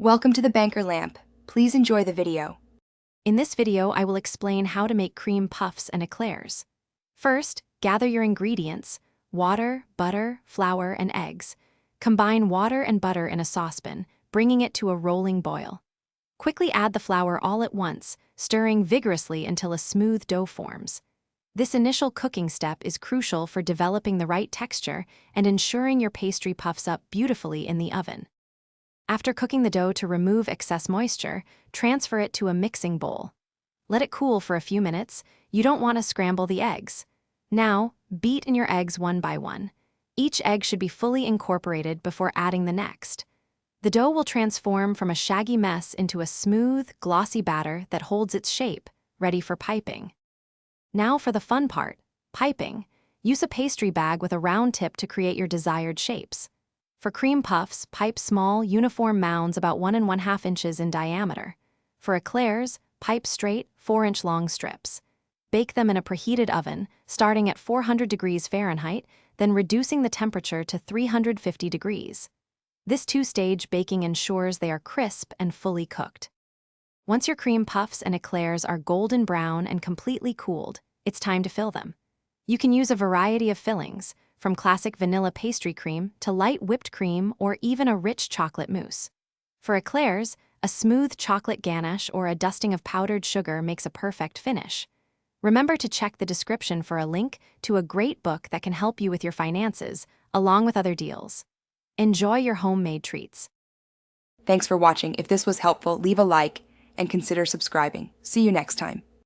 Welcome to the Banker Lamp. Please enjoy the video. In this video, I will explain how to make cream puffs and eclairs. First, gather your ingredients: water, butter, flour, and eggs. Combine water and butter in a saucepan, bringing it to a rolling boil. Quickly add the flour all at once, stirring vigorously until a smooth dough forms. This initial cooking step is crucial for developing the right texture and ensuring your pastry puffs up beautifully in the oven. After cooking the dough to remove excess moisture, transfer it to a mixing bowl. Let it cool for a few minutes. You don't want to scramble the eggs. Now, beat in your eggs one by one. Each egg should be fully incorporated before adding the next. The dough will transform from a shaggy mess into a smooth, glossy batter that holds its shape, ready for piping. Now for the fun part, piping. Use a pastry bag with a round tip to create your desired shapes. For cream puffs, pipe small, uniform mounds about 1 1/2 inches in diameter. For eclairs, pipe straight, 4-inch long strips. Bake them in a preheated oven, starting at 400 degrees Fahrenheit, then reducing the temperature to 350 degrees. This two-stage baking ensures they are crisp and fully cooked. Once your cream puffs and eclairs are golden brown and completely cooled, it's time to fill them. You can use a variety of fillings, from classic vanilla pastry cream to light whipped cream or even a rich chocolate mousse. For eclairs, a smooth chocolate ganache or a dusting of powdered sugar makes a perfect finish. Remember to check the description for a link to a great book that can help you with your finances, along with other deals. Enjoy your homemade treats. Thanks for watching. If this was helpful, leave a like and consider subscribing. See you next time.